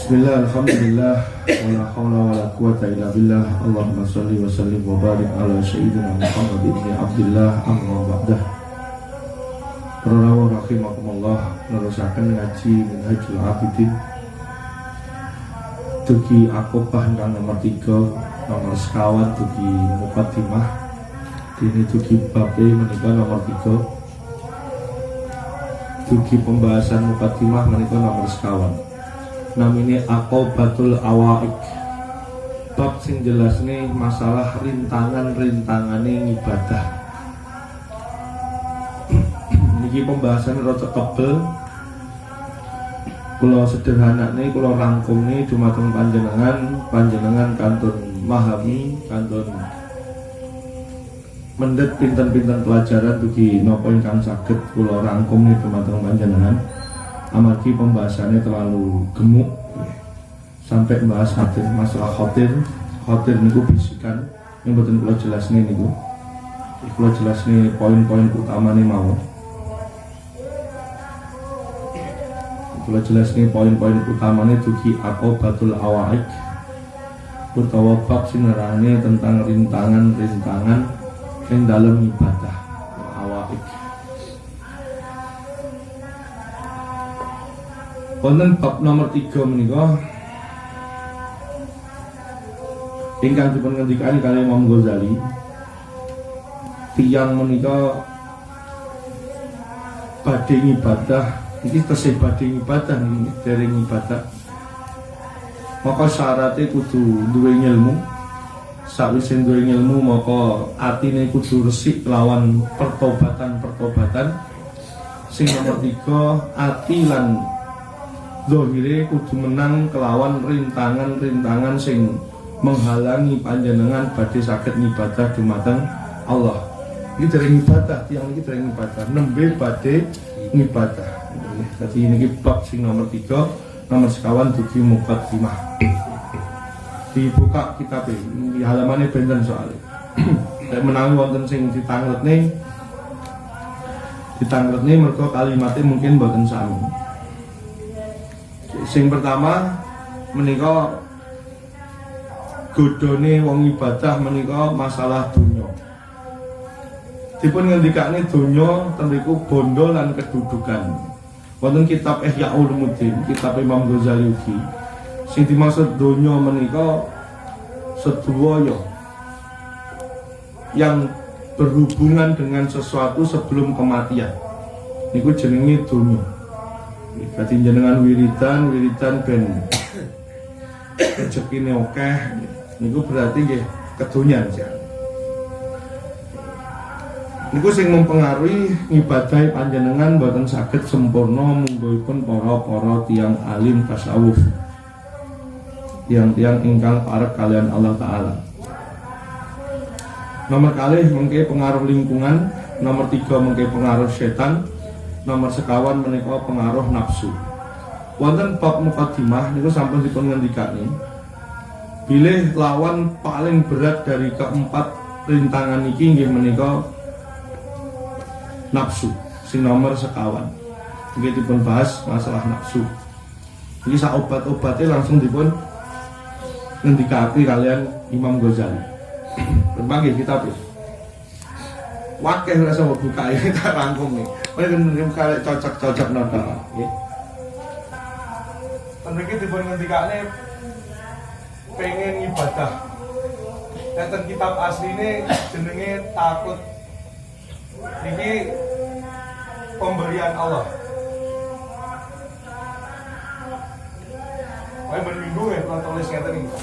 Bismillah, alhamdulillah, wala hawla wala quwata illa billah. Allahumma salli wa sallim wa barik ala sayyidina Muhammad ibn Abdullah amma ba'dah. Rawa rahimakumullah, nerusaken ngaji Minhajul Abidin dugi akobah kang nomor 3, nomor sekawan dugi muqaddimah. Dini dugi babe menika nomor 3. Dugi pembahasan muqaddimah menika nomor sekawan. Namine Aqobatul Awaik, bab sing jelasne masalah rintangan-rintangane ibadah. Niki pembahasan rada tebel, kula sederhanane kula rangkumne dumateng panjenengan kantun mahami, kantun mendhet pinten-pinten pelajaran dugi napa ingkang saged kula rangkumne dumateng panjenengan. Amargi pembahasannya terlalu gemuk sampai membahas khatir, masalah khatir niku bisikan yang betul kula jelasne niku. Kula jelasne poin-poin utamane mawon. Kula jelasne poin-poin utamane dugi Aqobatul Awaik, utawa bab sing nerangane tentang rintangan-rintangan ing dalam ibadah awaik. Wonten bab nomor 3 menika ingkang dipun ngendikani kali Imam Ghazali, tiyang menika badhe ibadah, iki tesih badhe ibadah niki dereng ibadah. Maka syaratnya kudu duwe ilmu. Sawise duwe ilmu maka atine kudu resik lawan pertobatan. Sing nomor 3, ati lan zahire kudu menang kelawan rintangan-rintangan sing menghalangi panjenengan badhe saged ngibadah dumateng Allah. Iki dereng ibadah, tiyang iki dereng ibadah, nembe badhe ngibadah. Dadi niki bab sing nomor 3, nomor sekawan dugi muqaddimah. Dibuka kitab di halamannya benten soalnya. Nek menawi wonten sing ditangletne mergo kalimatnya mungkin boten sami. Sing pertama menika godhone wong ibadah menika masalah donya. Dipun ngendikane donya temriku bondo lan kedudukan. Wonten kitab Ihya Ulumuddin, kitab Imam Ghazali ugi, sing dimaksud donya menika sedaya yang berhubungan dengan sesuatu sebelum kematian. Niku jenenge donya. Berarti jenengan wiridan ben rezekine akeh niku berarti nggih kedonyan sih. Niku sing mempengaruhi ibadah panjenengan boten saged sempurna mungguhipun para tiyang alim tasawuf, tiang-tiang ingkang arep kalian Allah Ta'ala. Nomor kalih mengke pengaruh lingkungan, nomor 3 mengke pengaruh setan, nomor sekawan menika pengaruh nafsu. Wonten bab muqaddimah niku sampun dipun ngendikane bilih lawan paling berat dari keempat rintangan iki nggih menika nafsu, sing nomor sekawan. Nggih dipun bahas masalah nafsu. Iki sak obat-obate langsung dipun ngendikake kalian Imam Ghazali. Berbagai kitab ya. Wakil rasa buka ini tak rangkum nih. Mereka kalau cocok nada. Mereka dipun ngendikane pengen ibadah. Nenten kitab asli ini jenenge takut. Ini pemberian Allah. Saya berminggu ya kalau tulis ngeten iki.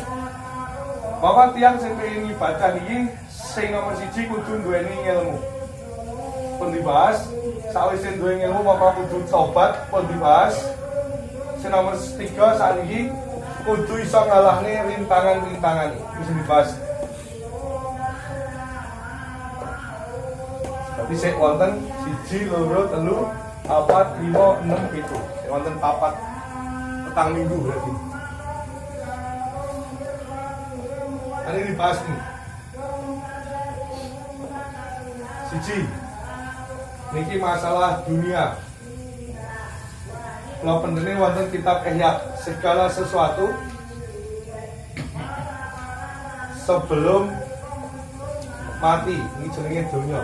Bahwa tiang sing pengen ibadah iki sing nomor 1 kudu duweni ilmu. Pun dibahas, sawise duwe ilmu maka kudu tobat, pun dibahas. Sing nomor 3 sakniki kudu iso ngalahne rintangan-rintangan iki. Bisa dibahas. Tapi sik wonten 1, 2, 3, 4, 5, 6, 7. Wonten 4 petang minggu berarti. Ini dibahas nih. 1, niki masalah dunia. Kula pendene wonten kitab Ihya, segala sesuatu sebelum mati, ini jenenge donya.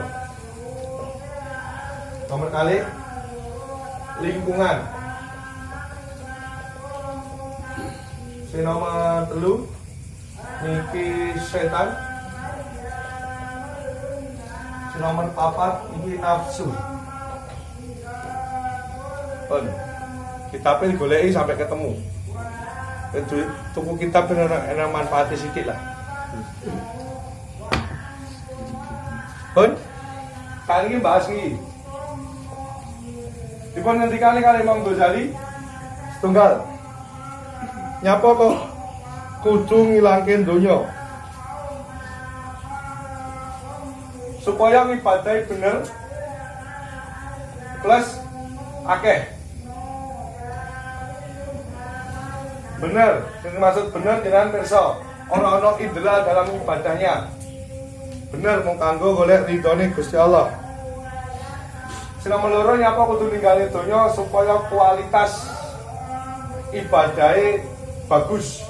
Nomor kali lingkungan. Si nomor 3 niki setan. Si nomor 4 niki nafsu. Kitabnya digoleki sampai ketemu. Tuku kitab enak manfaatnya sedikit lah. Kali ini bahas ini. Dipun ngendikane kali Imam Ghazali setunggal. Nyapa kok kudu ngilangke donya. Supaya ibadah bener plus akeh. Bener, yang maksud bener jenengan pirsa, ana idlal dalam ibadahnya. Bener mung kanggo golek ridhone Gusti Allah. Sing nomor loro nyapa kudu ninggali donya supaya kualitas ibadahe bagus.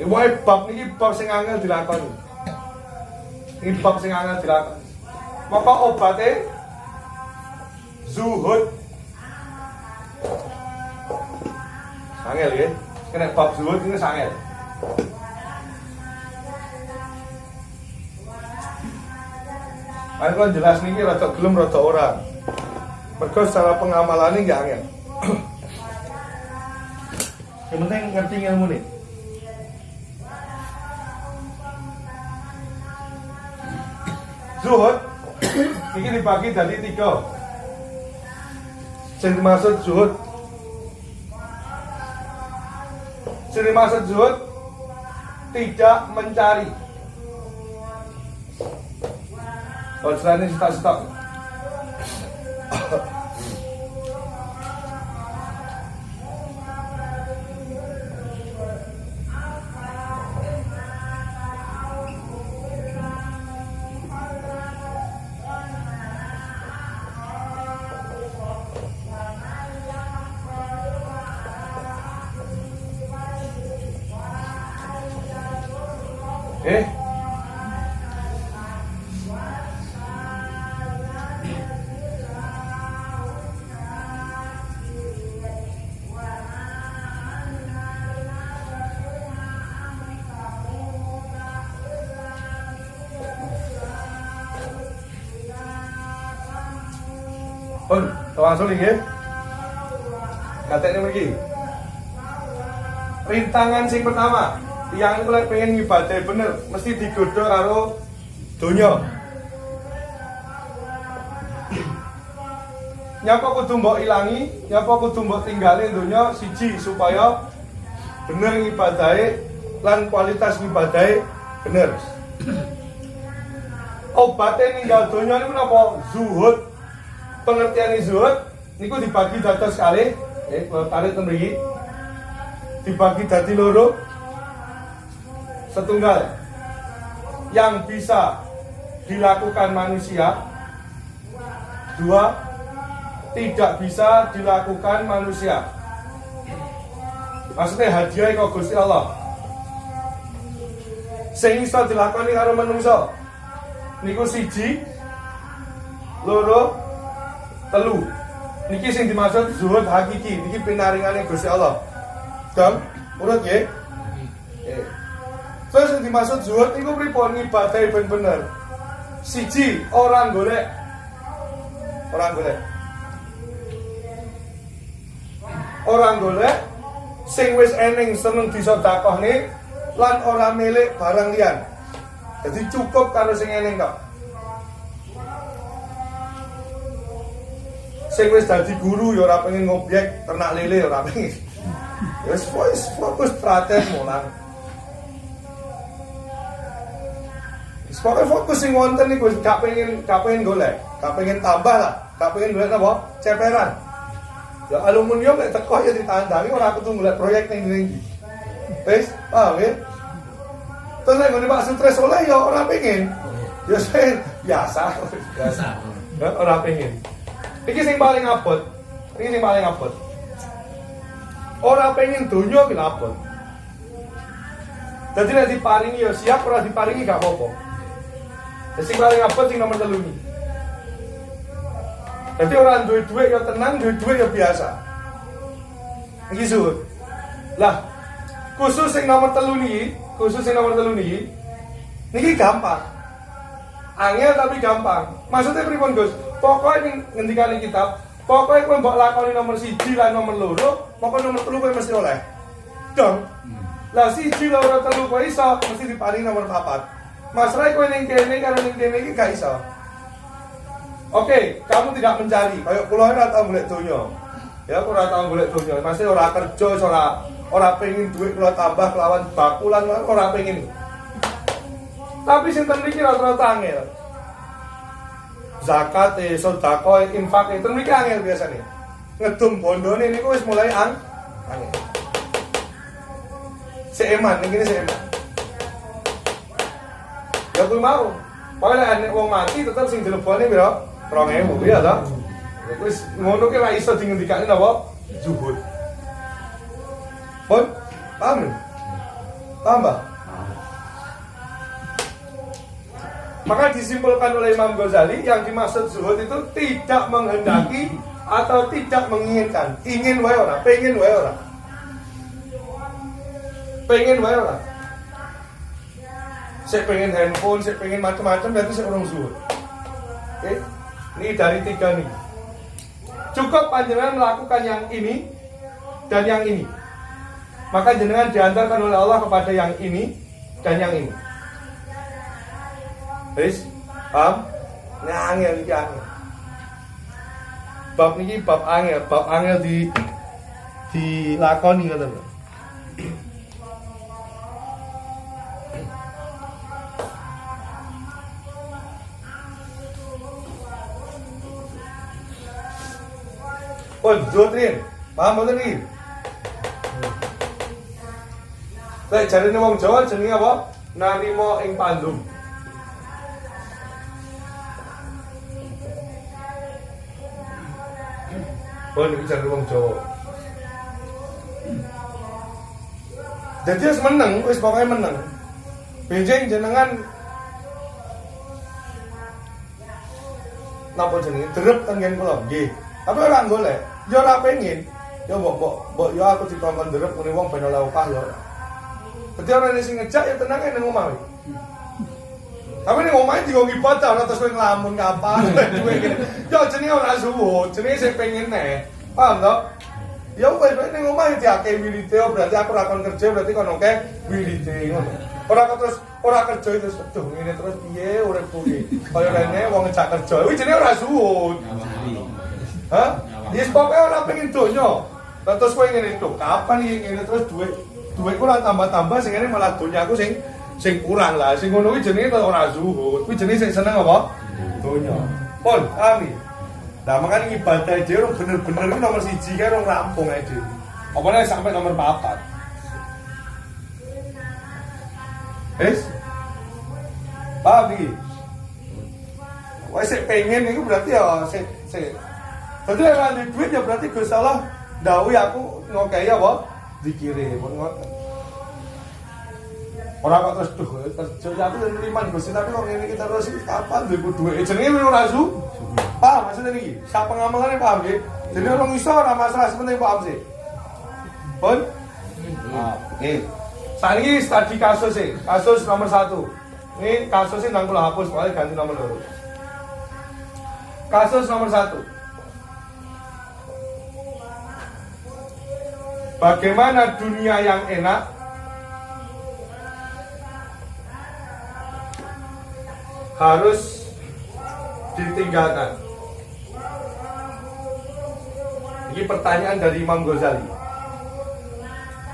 Iwake bab niki bab sing angel dilakoni. Iki bab sing angel dilakoni. Maka obate zuhud. Sangel ya, kena bab zuhud ini sangel. Aku kan jelas niki rada gelem rada ora. Mergo secara pengamalane nggih angel. Yang penting ngerti ilmu nih. Zuhud ini dibagi dari 3. Sing dimaksud zuhud. Sing dimaksud zuhud tidak mencari. Oh, selain ini stok. Langsung nih ya. Katanya begini. Rintangan sing pertama, yang mulai pengen ngibadah bener, mesti digodho karo donya. Nyapa kudu mbok ilangi, nyapa kudu mbok tinggalin donya siji supaya bener ngibadahe lan kualitas ngibadahe bener. Obatnya ninggal donya niku napa? Zuhud. Pengertian zuhud niku dibagi dados kalih, kalau tarik mriki dibagi dadi loro. Setunggal yang bisa dilakukan manusia, 2 tidak bisa dilakukan manusia. Maksudnya hadiah kok Gusti Allah. Sing iso dilakoni karo manungsa niku 1, 2, 3. Niki sing dimaksud zuhud hakiki, niki pinaringane Gusti Allah. Dam, urut nggih. Terus sing dimaksud zuhud niku pripun ngibadahe ben bener. 1, ora golek. Ora golek sing wis eneng seneng disedekahne lan ora milik barang liyan. Jadi cukup karo sing eneng kok. Sing wis dadi guru ya ora pengen ngobyek ternak lele ya ora pengen. Wis fokus praktek mulang. Wis fokus sing wonten niku gak pengen golek, gak pengen tambah lah, gak pengen golek apa? Ceperan. Ya aluminium nek teko ya ditandangi ora kudu golek proyek ning ndi. Wis, paham ya? Terus nek ngene Pak Sutres oleh ya ora pengen. Ya biasa. Ya ora pengen. Iki sing paling abot. Ora pengen donya ki abot. Dadi nek diparingi ya siap, ora diparingi gak apa-apa. Sing paling abot sing nomor 3 ni. Jadi orang duit ya tenang, duit ya biasa. Iki zuhud. Lah, khusus yang nomor 3 niki, niki gampang. Angel tapi gampang. Maksudnya pripun, Gus? Pokoknya ngendikane kitab, pokoknya kowe mbok lakoni nomor 1 lan nomor 2, pokoknya nomor 3 kowe mesti oleh. Dong. Lah 1 loro 3 kowe iso, mesti diparingi nomor 4. Masalah kowe ning kene karo ning kene iki gak iso. Oke, kamu tidak mencari. Kayak kula ora tau golek donya. Ya aku ora tau golek donya. Masih ora kerja, ora pengen duit kula tambah kelawan bakulan ora pengen. Tapi sing ten mriki rata-rata angel. Zakat, sedekah, infak ten mriki angel biasane. Ngedum bondone niku wis mulai angel. Seeman, ini seeman. Ya kuwi mau. Pokoknya nek wong mati tetep sing dilebone pira? 2.000 ya ta? Wis ngono ki ra iso dingendikane napa? Zuhud. Pun paham? Tambah. Maka disimpulkan oleh Imam Ghazali yang dimaksud zuhud itu tidak menghendaki atau tidak menginginkan. Ingin wae ora, pengen wae ora. Pengen wae ora. Saya pengen handphone, saya pengen macam-macam, berarti saya orang zuhud. Oke, ini dari 3 nih. Cukup panjenengan melakukan yang ini dan yang ini. Maka jenengan diantarkan oleh Allah kepada yang ini dan yang ini. Wis, paham? Nah, angel iki angel. Bab niki bab angel dilakoni ngoten lho. Oh, Zotrin, paham betul ni? Lek jarine wong Jawa jenenge apa? Narima ing pandum. Oh, ini jarine wong Jawa. Jadi wis meneng, wis pokoke meneng. Benjing jenengan napa jenenge? Derep tengen kula, nggih. Tapi ora golek. Ya ora pengen. Ya mbok ya aku dikongkon derep muni wong ben ora upah ya ora. Dadi ora sing ngejak ya tenang nang omah. Tapi ning omah digo ibadah ora terus kowe nglamun kapan duwe ngene. Ya jenenge ora zuhud, jenenge sing pengen nek. Paham to? Ya kowe ning omah diake wirite berarti aku ora kon kerja berarti kon oke wirite ngono. Ora kerja terus aduh ngene terus piye uripku iki. Kaya rene wong ngejak kerja. Kuwi jenenge ora zuhud. Hah? Yes, pokoknya orang pengen donya. Terus kowe ngene itu, kapan iki ngene terus duitku ora tambah-tambah sing ngene malah donyaku sing kurang lah. Sing ngono kuwi jenenge ora zuhud. Kuwi jenenge sing seneng apa? Donya. Pun, kami. Nah, makanya ibadah dhewe bener-bener iki nomor 1 kan wong rampung ae dhewe. Apa nek sampai nomor 4. Wis? Paham iki? Wes pengen iku berarti ya sik berarti ora duwe duit ya berarti Gusti Allah ndhawuhi aku ngokehi apa? Dikirim ngoten. Ora kok terus duh kerja aku nriman Gusti tapi kok ngene iki terus kapan duwe duit jenenge ora su. Paham maksudnya niki? Sak pengamalane paham nggih? Jadi orang iso ora masalah sepenting paham sih. Pun? Oke. Saiki studi kasus sih. Kasus nomor 1. Ini kasusnya nang kula hapus, pokoknya ganti nomor 2. Kasus nomor 1. Bagaimana dunia yang enak harus ditinggalkan? Ini pertanyaan dari Imam Ghazali.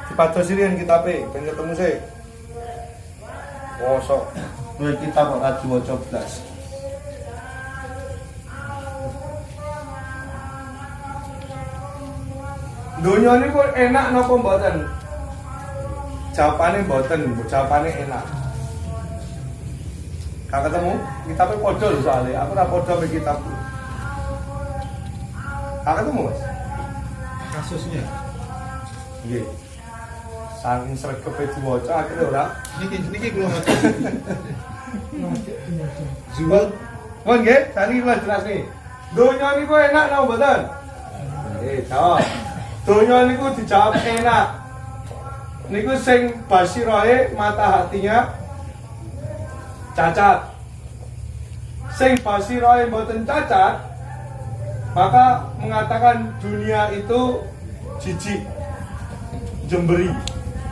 Dipados sini kitab ben ketemu sih. Kosok. Kuwi kitab kok lagi waca blas. Dunia ini kok enak napa mboten? Jawabane mboten, jawabane enak. Gak ketemu, kitabnya podo lho soalnya, aku ora podo mbek kitab. Kakak tuh Mas. Kasusnya. Nggih. Saking sregepe diwaca akhirnya ora. Niki kula matur. Zuhud Pun nggih, tadi kula jelas nih. Donya niku enak napa mboten? Jawab. Donya niku dijawab enak. Niku sing basirahe mata hatinya cacat. Sing basirahe mboten cacat, maka mengatakan dunia itu jijik, jemberi.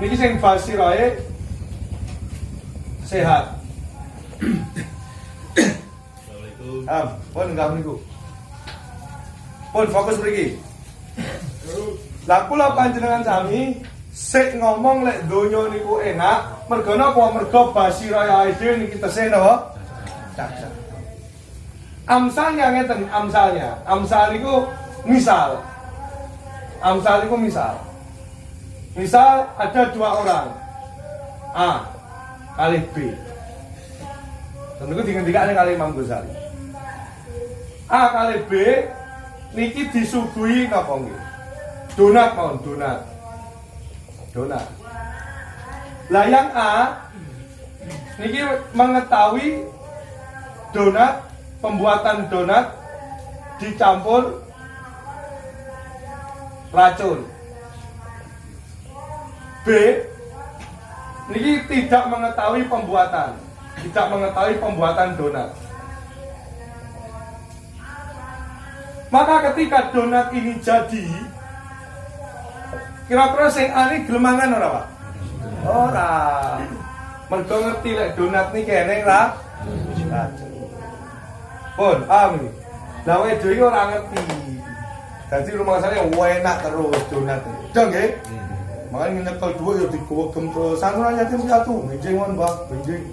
Niki sing basirahe sehat. Pun enggak niku. Pun fokus mriki. Lah kula panjenengan sami sik ngomong lek donya niku enak, mergo napa? Mergo basirahe dhewe niki tesih napa? Cacat. Amsalnya ngeten, amsalnya. Amsal niku misal. Amsal niku misal. Misal ada dua orang. A kali B. Tentu digendikane kali Imam Ghazali. A kali B niki disuguhi napa nggih? Donat mawon, donat. Donat. Lah yang A niki mengetahui donat, pembuatan donat dicampur racun. B niki tidak mengetahui pembuatan donat. Maka ketika donat ini jadi, kira-kira sing ani gelem mangan ora, Pak? Ora. Mergo ngerti lek donat niki eneng racun. Pun, paham ini? Lah wedo iki ora ngerti. Dadi rumah saya enak terus donat. Dong nggih? Makanya nyekel dhuwit ya digowegem ke santunan yatim piatu. Benjing mon, Mbah, benjing.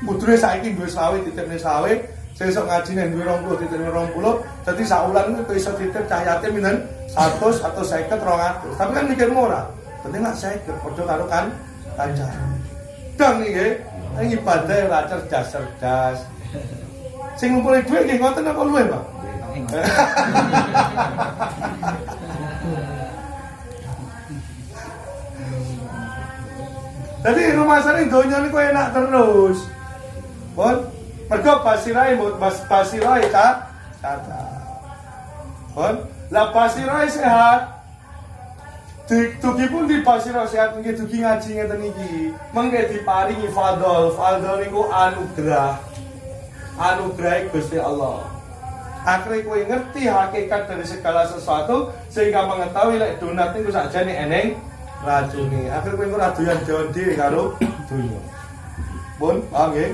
Putune saiki duwe sawit, titipne sawit, sesuk ngajine duwe 20, titipne 20. Dadi sak wulan kuwi iso titip cah yatim pinten? 100 atau 50, 200. Tapi kan mikirmu ora. Penting nak 50 padha karo kan kanca. Dong nggih. Ini ibadah ora cerdas. Sing ngumpulin duit nggih ngoten apa luwih, Pak? Jadi rumah saya donya niku enak terus. Pun mergo basirahe cacat. Pun lah basirahe sehat. Dugi pun di basirahe sehat nggih dugi ngaji ngeten iki. Mengke diparingi fadhol. Fadhol niku anugerah. Anugerah Gusti Allah. Akhirnya kowe ngerti hakikat dari segala sesuatu sehingga mengetahui lek donat niku sakjane eneng racune. Akhirnya kowe ora doyan jawan dhewe karo donya. Pun, paham nggih?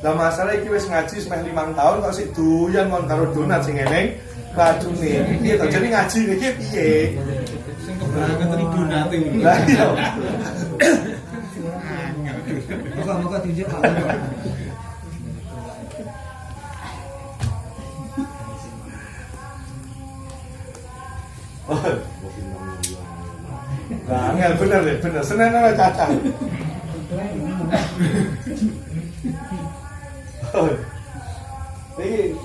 Lah masalah iki wis ngaji semeh 5 tahun kok sik doyan mon karo donat sing eneng racune. Piye to? Jadi ngaji niki piye? sing keberangkat tadi donat iki. Lah iya. Moga-moga tunjuk Pak. Nah, angel bener deh, bener. Seneng ora cacat. Niki.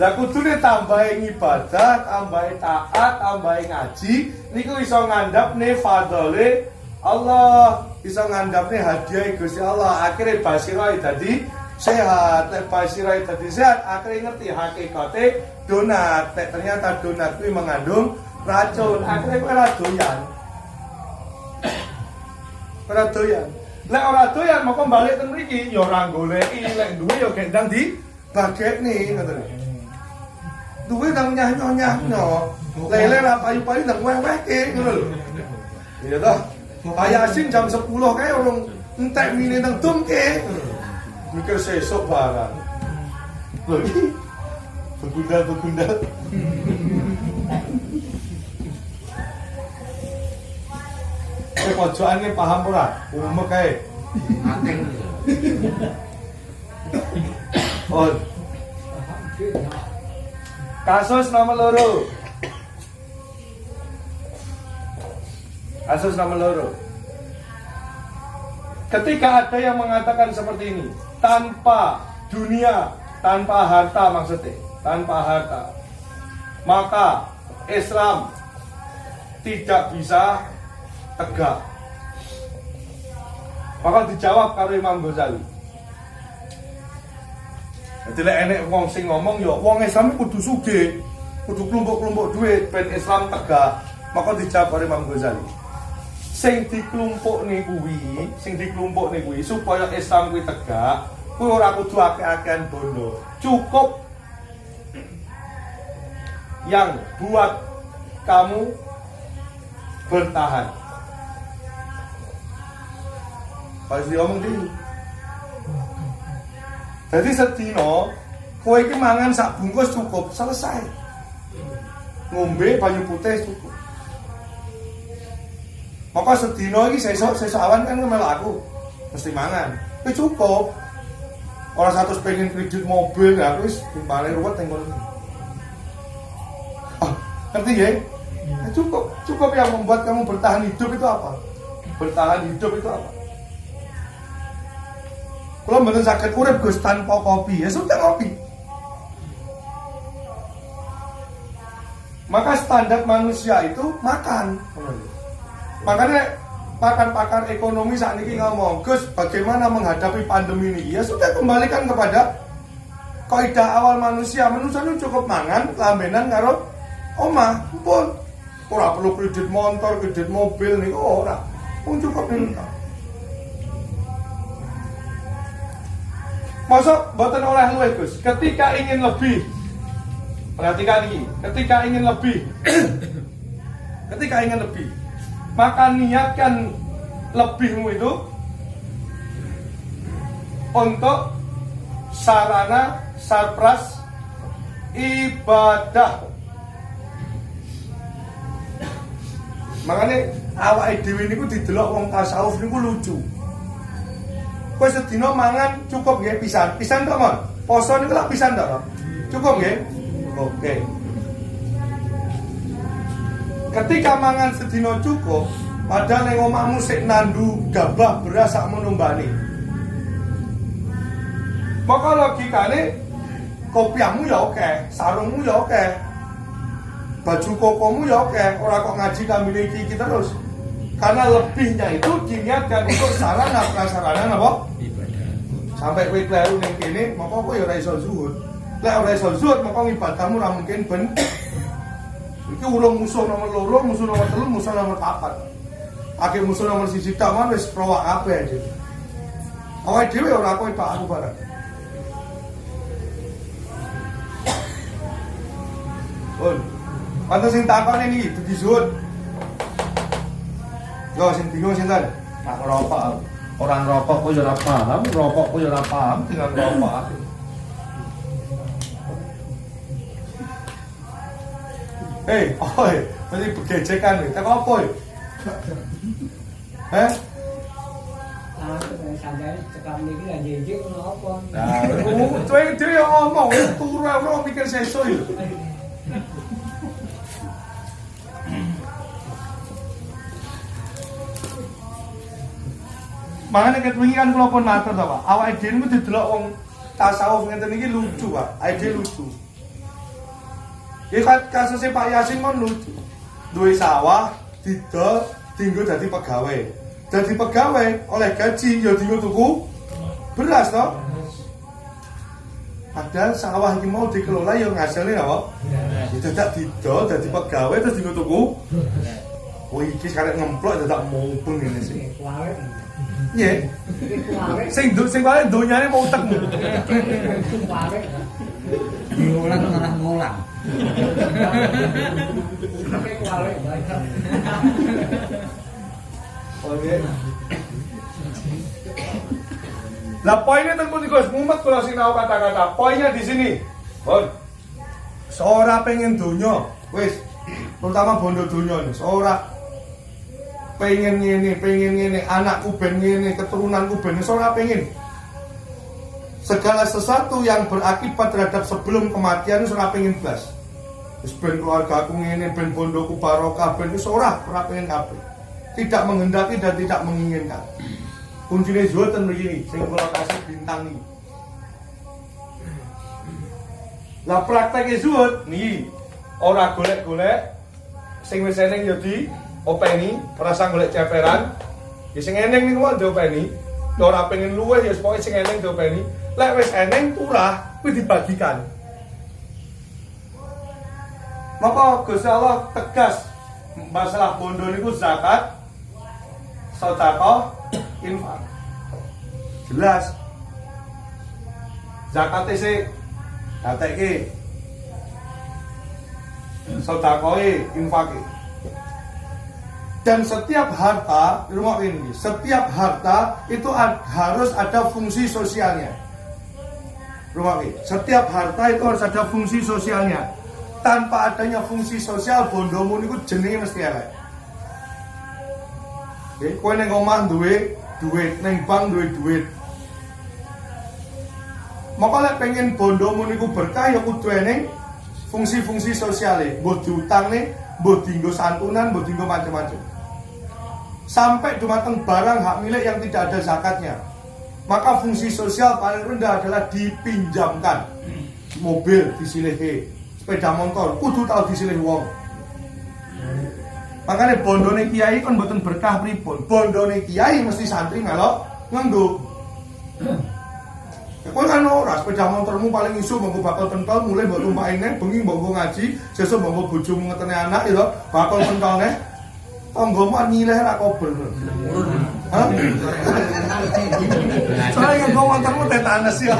Lah kudune tambahe ibadah, tambahe taat, tambahe ngaji, niku iso ngandhapne fadhole Allah, iso ngandhapne hadiah Gusti Allah. Akhire basirahe dadi sehat, nek basirahe dadi sehat, akhire ngerti hakikate donat. Nek ternyata donat kuwi mengandung racun, akhirnya kowe ora doyan. Ora doyan. Lek ora doyan moko balik ten mriki ya ora goleki, lek duwe ya gendang di bagekne ngoten. Duwe nang nyah-nyah-nyah. Lele ra payu-payu nang weweke ngono lho. Iya toh. Kaya asin jam 10 kae urung entek mine nang dumke. Mikir sesuk barang. Lho iki begundal-begundal. Pojokannya paham ora? Umek kae. Oh. Kasus nomor loro. Ketika ada yang mengatakan seperti ini, tanpa dunia, tanpa harta maksudnya, tanpa harta. maka Islam tidak bisa tegak. Maka dijawab karo Imam Ghazali. Jadi lek enek wong sing ngomong ya wong Islam kudu sugih, kudu kelompok-kelompok duit ben Islam tegak. Maka dijawab karo Imam Ghazali. Sing dikelompokne kuwi supaya Islam kuwi tegak, kuwi ora kudu akeh-akehan bondo. Cukup yang buat kamu bertahan. Pas diomong dulu. Jadi sedino kowe iki mangan sak bungkus cukup, selesai. Ngombe banyu putih cukup. Maka sedino iki sesuk awan kan melu aku mesti mangan. Wis cukup. Ora 100 pengen kredit mobil ya aku wis paling ruwet ning ngono. Ngerti ya? Cukup yang membuat kamu bertahan hidup itu apa? Bertahan hidup itu apa? Kalau mboten saged urip Gus tanpa kopi, ya sudah kopi. Maka standar manusia itu makan. Makanya pakar-pakar ekonomi saat ini ngomong, Gus, bagaimana menghadapi pandemi ini? Ya sudah kembalikan kepada kaidah awal manusia. Manusia itu cukup mangan, lambenan karo omah, pun ora perlu kredit motor, kredit mobil nih, ora. Pun cukup nih. Masuk boten oleh luwih Gus. Ketika ingin lebih, perhatikan ini. Ketika ingin lebih, maka niatkan lebihmu itu untuk sarana sarpras ibadah. Makanya awake dhewe niku didelok wong tasawuf niku lucu. Kowe sedina mangan cukup nggih pisan. Pisan tok, Mon. Poso niku lak pisan tok. Cukup nggih? Oke. Ketika mangan sedina cukup, padahal ning omahmu sik nandu gabah beras sak menumbane. Maka logikane kopiahmu ya oke, sarungmu ya oke. Baju kokomu ya oke, ora kok ngaji kambine iki terus. Karena lebihnya itu diniatkan untuk sarana prasarana apa? Ibadah. Sampai kowe kleru ning kene, maka kowe ya ora iso zuhud. Lek ora iso zuhud, maka ibadahmu ora mungkin ben. Iki urung musuh nomor 2, musuh nomor 3, musuh nomor 4. Akeh musuh nomor 1 tok man wis prowak kabeh aja. Awake dhewe ora kowe Pak aku barang. Pun. Pantes sing takon iki dugi zuhud. Yo sing bingung sinten? Nak ngerokok. Orang rokok kok ya ora paham, rokok kok ya ora paham dengan rokok. Oi, tadi begejekan nih, tak apa ya? Santai cekap niki lan jejek ngono apa? Nah, itu yang ngomong, turu ora mikir seso ya. Makanya ket wingi kan kula pun matur to, Pak. Awake dhewe niku didelok wong tasawuf ngeten iki lucu, Pak. Ide lucu. Iki kan kasusnya Pak Yasin mon lucu. Duwe sawah, didol, dienggo dadi pegawai. Dadi pegawai oleh gaji ya dienggo tuku beras to. Padahal sawah iki mau dikelola ya ngasilne apa? Ya dadak didol dadi pegawai terus dienggo tuku. Oh iki karek ngemplok dadak mumpung ngene sih. Iya, sing paling donyane mau utekmu. Diulang malah ngulang. Oke. Lah poinnya tentu Gus, mumet kalau sing tahu kata-kata. Poinnya di sini. Bon. Seorang pengen donya, wis. Terutama bondo donya nih, seorang pengen ngene, anakku ben ngene, keturunanku ben ora pengen. Segala sesuatu yang berakibat terhadap sebelum kematian ora pengen blas. Wis ben keluargaku ngene, ben bondoku barokah, ben wis ora pengen kabeh. Tidak menghendaki dan tidak menginginkan. Kuncine zuhud ten mriki sing kula kasih bintang iki. Lah praktek zuhud niki ora golek-golek sing wis eneng yo di openi, ora sang golek ceperan. Ya sing eneng niku wae diopeni. Ora pengen luwih ya pokoke sing eneng diopeni. Lek wis eneng turah kuwi dibagikan. Maka Gusti Allah tegas masalah bondo niku zakat, sedekah, infak. Jelas. Zakate sik dateke. Sedekahe, infake. Dan setiap harta, rumah ini, setiap harta itu harus ada fungsi sosialnya. Rumah ini, setiap harta itu harus ada fungsi sosialnya. Tanpa adanya fungsi sosial, bondomu niku jenenge mesti elek. Oke, kowe ning omah duwe duit, ning bank duwe duit. Maka lek pengen bondomu niku berkah ya kudu eneng fungsi-fungsi sosiale, mbok diutangne, mbok dienggo santunan, mbok dienggo macam-macam. Sampai dumateng barang hak milik yang tidak ada zakatnya. Maka fungsi sosial paling rendah adalah dipinjamkan. Mobil disilihke, sepeda motor kudu tau disilih wong. Makanya bondone kiai kan mboten berkah pripun. Bondone kiai mesti santri melok nganggo. Ya kowe kan ora sepeda motormu paling isu mbok bakal pentol mulai mbok tumpaki neh bengi mbok ngaji, sesuk mbok bojomu ngetene anak ya bakal pentol neh. Tanggomu nyileh ra kober. Hah? Soalnya nggo motormu tetanes ya.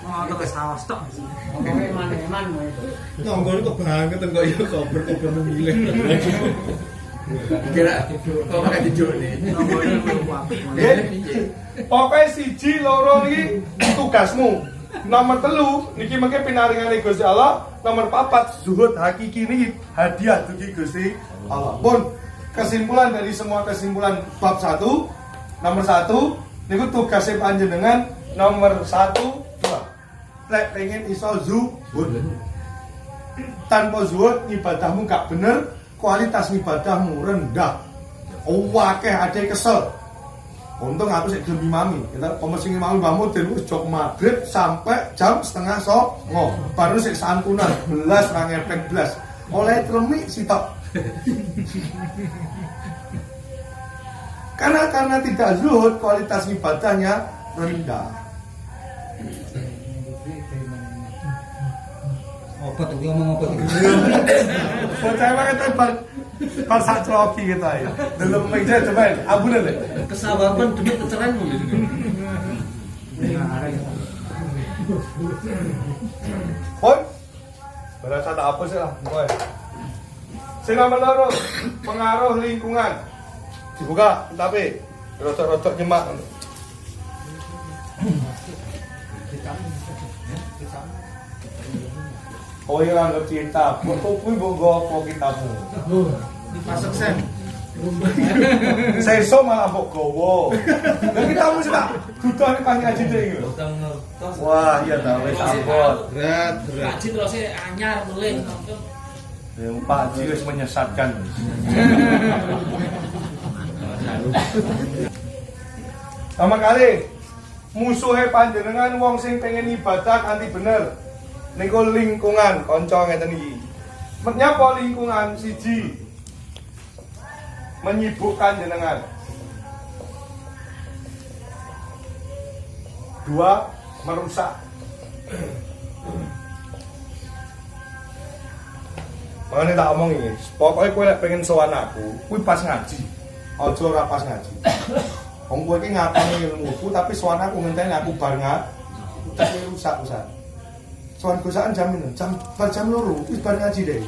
Oh, wis awas tok. Pokoknya eman-eman itu. Nonggone kok banget kok ya kober memilih. Kira kok pakai dijuk nih. Pokoknya siji loro niki tugasmu. Nomor 3 niki mengke pinaringane Gusti Allah. Nomor 4 zuhud hakiki niki hadiah dugi Gusti Allah. Pun kesimpulan dari semua kesimpulan bab 1, nomor 1 niku tugasnya panjenengan. Nomor 1, 2. Lek pengen iso zuhud. Tanpa zuhud ibadahmu gak bener, kualitas ibadahmu rendah. Akeh ade kesel. Untung aku sik gelem imami, kita pemesing imami Mbah Mudin wis jog magrib sampai jam 8:30. Baru sik santunan belas ra ngepek blas. Oleh tremik sitok. Karena tidak zuhud, kualitas ibadahnya rendah. Apa tuh ngomong apa tuh? Percaya banget pas sak troki kita ya. Delok meja coba abune le. Kesabaran demi keceranmu gitu. Hoi. Berasa tak apa sih lah, boy. Sing nomor 2, pengaruh lingkungan. Dibuka, tapi rotok-rotok nyemak. Oh iya nggak cinta, foto pun bogo apa kitabmu. Dipasang sen. Saya so malah mbok gowo. Lah kitabmu sih tak duduh pas ngaji deh iki. Wah iya ta wis ampun. Berat. Ngaji terus anyar mulai. Yang Pak Ji wis menyesatkan. Sama kali musuhe panjenengan wong sing pengen ibadah kanthi bener. Niku lingkungan kanca ngeten iki. Menyapa lingkungan siji menyibukkan jenengan. 2 merusak. Makanya tak omong ini, pokoknya kowe lek pengen sowan aku, kuwi pas ngaji. Aja ora pas ngaji. Wong kowe iki ngakoni ilmuku tapi sowan aku ngenteni aku bar ngaji. Rusak usaha. Sowan gosaan jam 2 wis bar ngaji deh.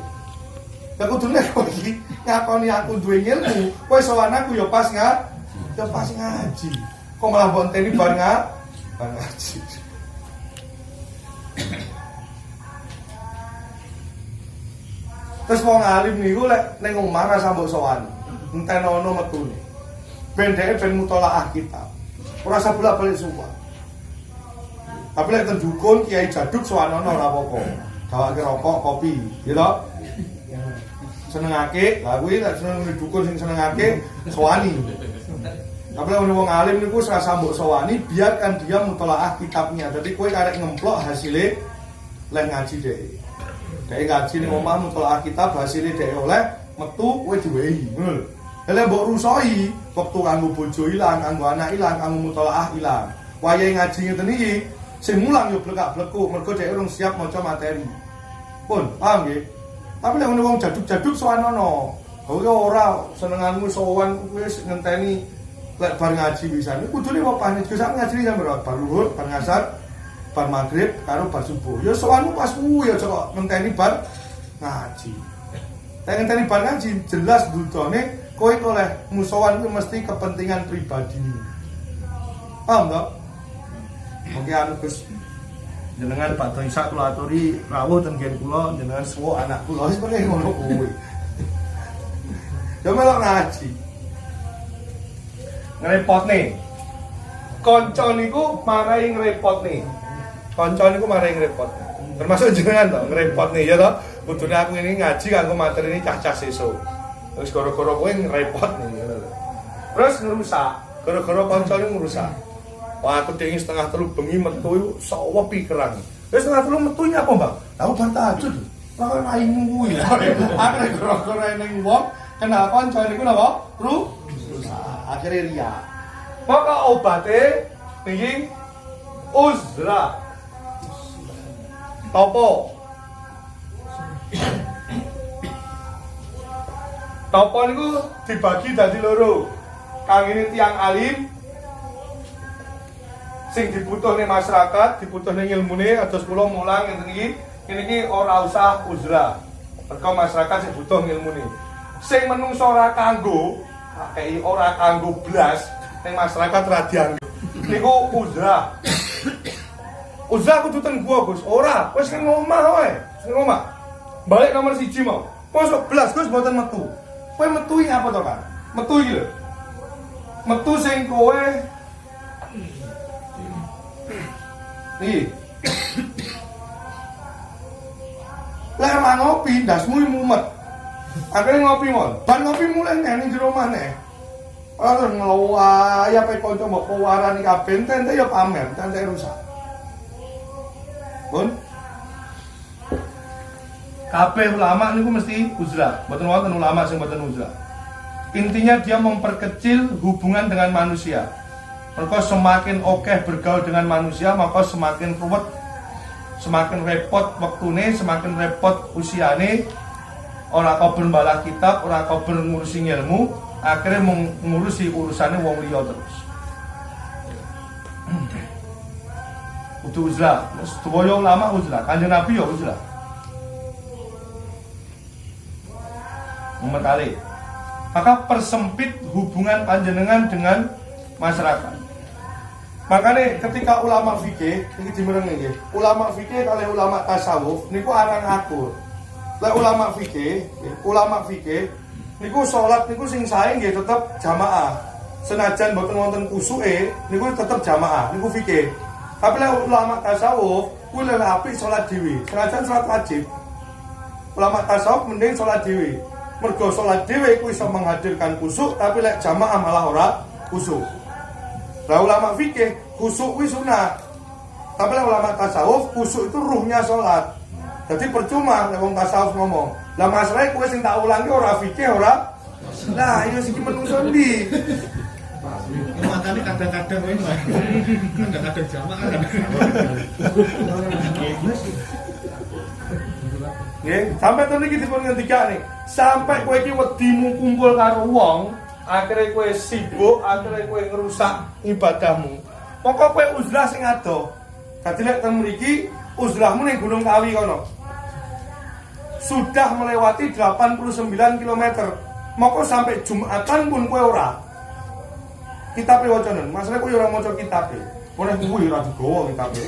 Lah kudune kowe iki ngakoni aku duwe ilmu, kowe sowan aku ya pas ngaji. Kok malah bonteni bar ngaji. Terus wong alim niku lek ning omah ra sambok sowan, entenono metune. Ben dhek ben mutolaah kitab. Ora usah bolak-balik sumpah. Tapi lek ten dukun kiai jaduk sowan ora apa-apa. Gawake rokok, kopi, gitu. Senengake, lah kuwi lek seneng dukun sing senengake sowani. Tapi lek wong alim niku ora sambok sowani, biarkan dia mutolaah kitabnya. Jadi kowe karek ngemplok hasilnya lek ngaji dhek. Dhek ngaji ning omah mutolaah kitab hasile dhek oleh metu kowe diwehi ngono lho. Lha mbok rusoi wektu kanggo bojo ilang, kanggo anak ilang, kanggo mutolaah ilang. Wayahe ngaji ngeten iki sing mulang yo blekak-bleku mergo dhek urung siap maca materi. Pun, paham nggih? Tapi lek ngono wong jaduk-jaduk sowan ono. Kowe ora senenganmu sowan wis ngenteni lek bar ngaji pisan. Kudune wong panik sak ngaji jam berapa? Bar luhur, bar ngasar, bar maghrib karo bar subuh. Ya sowanmu pas kuwi aja kok ngenteni bar ngaji. Nek ngenteni bar ngaji jelas dudone kowe oleh musowan kuwi mesti kepentingan pribadi. Paham to? Oke anu Gus. Jenengan Pak Toisa kula aturi rawuh ten gen kula jenengan suwo anak kula wis pengen ngono kuwi. Ya melok ngaji. Ngrepotne. Kanca niku marai ngrepotne. Kanca niku marai ngrepotne. Termasuk jenengan to ngrepotne ya to. Kudune aku ini ngaji kanggo materi ini cah-cah sesuk. Terus gara-gara kowe ngrepotne ngono lho. Terus ngerusak, gara-gara kancane ngerusak. Wah aku dingin setengah telu bengi metu sawa pikiran. Wis setengah telu metunya apa, Bang? Aku bar tahajud. Lah raimu kuwi lah. Akhire gara-gara ning wong kena kanca niku napa? Rusak. Akhire riya. Maka obate niki uzra. Topo. Topo niku dibagi dadi loro. Kang ini tiang alim sing dibutuhne masyarakat, dibutuhne ilmune, atus kula mulang ngeten iki ora usah uzra. Mergo masyarakat sing butuh ilmune. Sing menungso ora kanggo, kaya ora kanggo blas ning masyarakat ra dianggep. Niku uzra. Uzra kudu ten gua, Gus. Ora, wis ning omah wae. Ning omah. Balik nomor 1 mau. Mosok blas Gus mboten metu. Kowe metu iki apa to, Kang? Metu iki lho. Metu sing kowe nih, lek ora ngopi, ndasmu mumet. Akhirnya ngopi mon, ban ngopi mulai ning jero omah nek. Ora ngeluwah, ya pe kanca mbok pewarani kabeh tente ya pamer, tente rusak. Pun kabeh ulama niku mesti uzra, mboten wonten ulama sing mboten uzra. Intinya dia memperkecil hubungan dengan manusia. Maka semakin oke bergaul dengan manusia, maka semakin ruwet, semakin repot waktune, semakin repot usiane. Ora kabar mbalah kitab, ora kabar ngurusi ilmu, akhirnya ngurusi urusane wong liya terus. Kudu uzlah, sedaya ulama uzlah, Kanjeng Nabi ya uzlah. Nomor kali. Maka persempit hubungan panjenengan dengan masyarakat. Makanya ketika ulama fikih, ini dimereng nggih. Ulama fikih kali ulama tasawuf niku arang akur. Lek ulama fikih niku salat niku sing sae nggih tetep jamaah. Senajan mboten wonten kusuke niku tetep jamaah, niku fikih. Tapi lek ulama tasawuf kuwi luwih apik salat dhewe. Senajan salat wajib. Ulama tasawuf mending salat dhewe. Mergo salat dhewe kuwi iso menghadirkan kusuk, tapi lek jamaah malah ora kusuk. Lah ulama fikih khusuk kuwi sunah. Tapi lah ulama tasawuf khusuk itu ruhnya salat. Jadi percuma nek wong tasawuf ngomong. Lah masalahe kowe sing tak ulangi ora fikih ora. Lah iya sing menungso ndi? Makanya kadang-kadang kowe mah. Kadang-kadang jamaah. Nggih, sampai tenan iki dipun ngendikane. Sampai kowe iki wedimu kumpul karo wong, akhirnya kowe sibuk, akhirnya kowe ngerusak ibadahmu. Pokok kowe uzlah sing ado. Dadi lek teng mriki uzlahmu ning Gunung Kawi kono. Sudah melewati 89 km. Moko sampai Jumatan pun kowe ora. Kitabe wacanen, masalah kowe ora maca kitabe. Oleh kuwi ora digawa kitabe.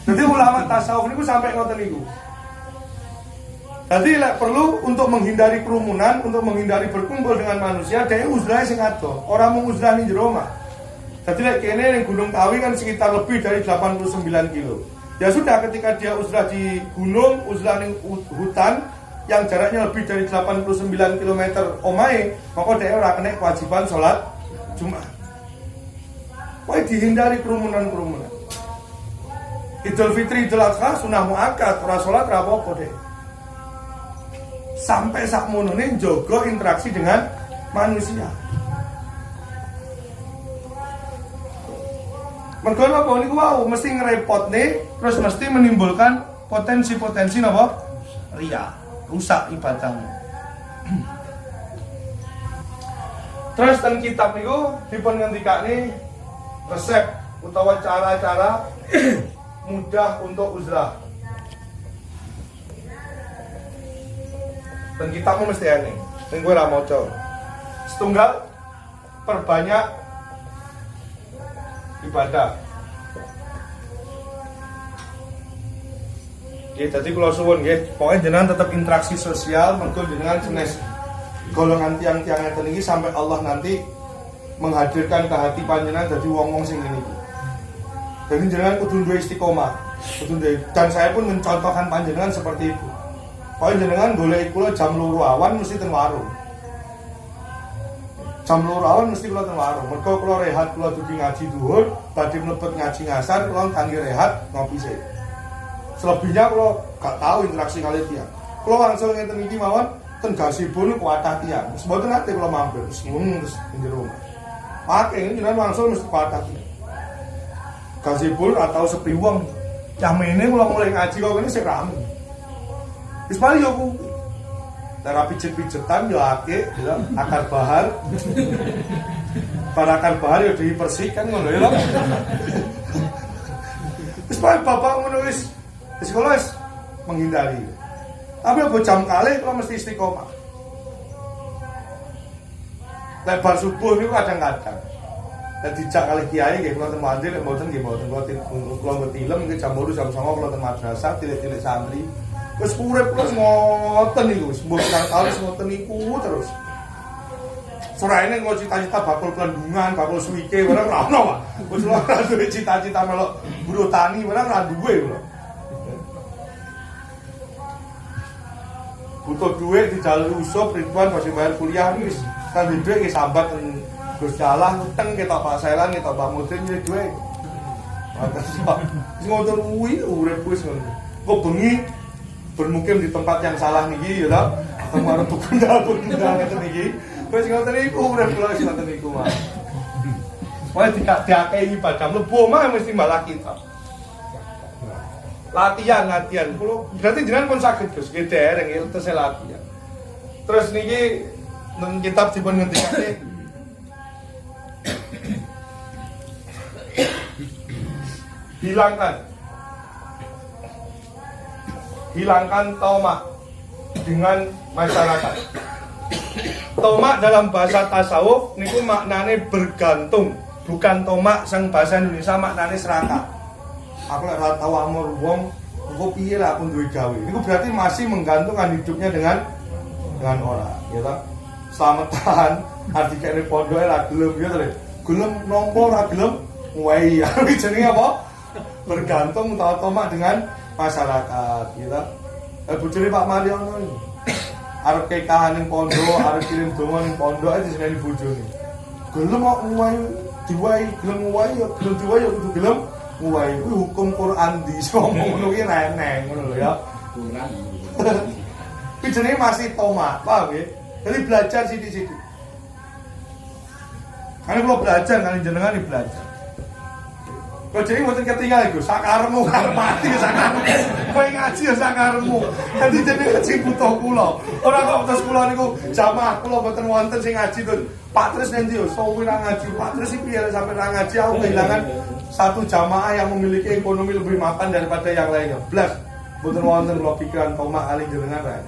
Jadi ulama tasawuf niku sampai ngoten niku. Jadi perlu untuk menghindari kerumunan, untuk menghindari berkumpul dengan manusia, dia uzlah sing ado, ora mung uzlah ning jero omah. Jadi kene ning Gunung Kawi kan sekitar lebih dari 89 kilo. Ya sudah, ketika dia uzlah di gunung, uzlah ning hutan yang jaraknya lebih dari 89 km omahe, maka dia ora kena kewajiban sholat Jumat. Wah, dihindari kerumunan-kerumunan. Idul Fitri, Idul Adha sunah muakkad, ora salat ora apa-apa deh. Sampai sakmonone njaga interaksi dengan manusia. Mergo napa niku wau mesti ngrepotne, terus mesti menimbulkan potensi-potensi napa? Riya, rusak ibadahmu. Terus ten kitab niku dipun ngendikane resep utawa cara-cara mudah untuk uzlah. Dan kitabmu mesti aneh. Ning kowe ra maca. Setunggal perbanyak ibadah. Oke, tadi kalau suwun nggih, pokoknya jenengan tetap interaksi sosial, mergo jenengan jenis golongan tiang-tiang ngeten iki sampai Allah nanti menghadirkan ke hati panjenengan dadi wong-wong sing ngene iki. Jadi jenengan kudu duwe istiqomah, kudu duwe, dan saya pun mencontohkan panjenengan seperti itu. Pokoknya jenengan golek kula jam 2 awan mesti teng warung. Jam 2 awan mesti kula teng warung. Mergo kula rehat, kula dugi ngaji dhuwur, badhe mlebet ngaji ngasar, kula kangge rehat ngopi sik. Selebihnya kula gak tahu interaksi kali tiyang. Kula langsung ngeten iki mawon ten gazebo niku kuatah tiyang. Wis mboten nate kula mampir, terus njero omah. Pakai jenengan langsung mesti kuatah tiyang. Gazebo atau sepi wong. Camene kula mulai ngaji kok kene sik rame. Wis paling yo ku. Cara pijet-pijetan yo akeh, ya, akar bahar. Pada akar bahar yo dipersihkan ngono ya. Wis paling bapak menulis di sekolah menghindari. Tapi apa jam kali kalau mesti istiqomah. Lebar subuh itu kadang-kadang. Dan dijak kali kiai nggih kula teng mandir mboten nggih mboten kula ngetilem nggih jam 8 jam 9 kula teng madrasah tilik-tilik santri. Wis urip kula ngoten niku wis mboten kali ngoten niku terus. Soraene ngo cita-cita bakul pelendungan, bakul suwike barang ora ono, Pak. Wis ora duwe cita-cita melok buruh tani barang ora duwe kula. Butuh duit di jalur usop, Ridwan masih bayar kuliah wis kan duit nggih sambat Gusti Allah utang kita Pak Sailan kita Pak Mudin nyek duwe. Makasih Pak. Wis ngoten kuwi urip wis ngono. Kok bengi bermukim di tempat yang salah niki ya ta. Kemarin bunda ngeten niki. Wis ngoten niku urip kula wis ngoten niku Mas. Wae diakei ibadah mlebu omah mesti malah kita. Latihan. Kulo berarti jenengan pun saged Gus, nggih dereng ilmu latihan. Terus niki nang kitab dipun ngendikane hilangkan tamak dengan masyarakat. Tamak dalam bahasa tasawuf niku maknane bergantung, bukan tamak sang bahasa Indonesia maknane serakah. Aku lek ora tau amur wong, kok piye lah aku duwe gawe. Niku berarti masih menggantungkan hidupnya dengan orang, ya ta? Slametan, adikane pondoke ra gelem ya ta. Gelem nampa ra gelem wae. Iki jenenge apa? Bergantung atau tamak dengan masyarakat, gitu. Bojone Pak Mariono iki. Arep kekahan ning pondok, arep kirim donga ning pondok ae diseneni bojone. Gelem kok nguwahi, diwahi, gelem nguwahi ya gelem diwahi ya kudu gelem nguwahi. Kuwi hukum Quran di ngomong ngono ki reneng ngono lho ya. Quran. Iki jenenge masih tamak, paham ya? Jadi belajar sithik-sithik. Karena kalau belajar, kan jenengan belajar. Kau jadi mboten ketinggal iku, sakaremu karep mati sakaremu. Kowe ngaji ya sakaremu. Dadi jenenge ngaji butuh kula. Ora kok terus kula niku jamaah kula mboten wonten sing ngaji terus. Pak Tris nanti yo sowi ra ngaji. Pak Tris iki piye sampai ra ngaji aku kehilangan satu jamaah yang memiliki ekonomi lebih mapan daripada yang lainnya. Blas. Mboten wonten kula pikiran tamak kali jenengan ra.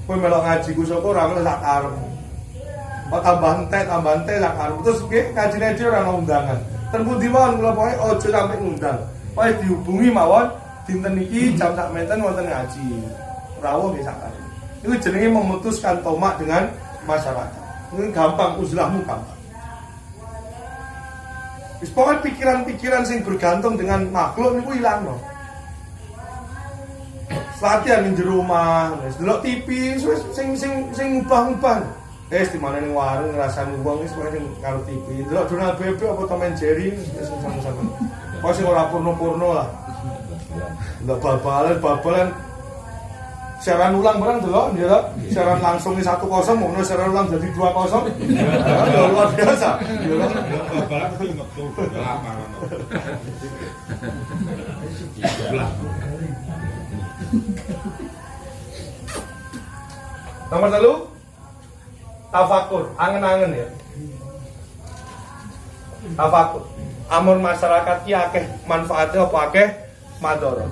Kowe melok ngaji ku sapa ora kok sakaremu. Kok tambah entek sakaremu. Terus ngajine dhewe ora ono undangan. Tentu diwawan kula pokoke aja sampe ngundang. Pokoke dihubungi mawon dinten iki jam sak menten wonten ngaji. Rawuh nggih sakare. Iku jenenge memutuskan tamak dengan masyarakat. Ini gampang, uzlahmu gampang. Wis pokoke pikiran-pikiran sing bergantung dengan makhluk niku ilangno. Latihan ning jero omah, wis delok TV, wis sing ubah-ubah. Di mana ning warung ngrasani wong wis pokoke karo TV. Delok jurnal bebek apa Tom and Jerry wis sama-sama. Kok sing ora porno-porno lah. Ndak bal-balan. Siaran ulang barang delok ya toh. Siaran langsung di 1-0 ngono siaran ulang jadi 2-0. Ya luar biasa. Ya toh. Bal-balan itu metu lama ngono. Belah. Nomor 3 tafakur, angen-angen ya. Tafakur. Amun masyarakat ki akeh manfaatnya apa akeh madharat.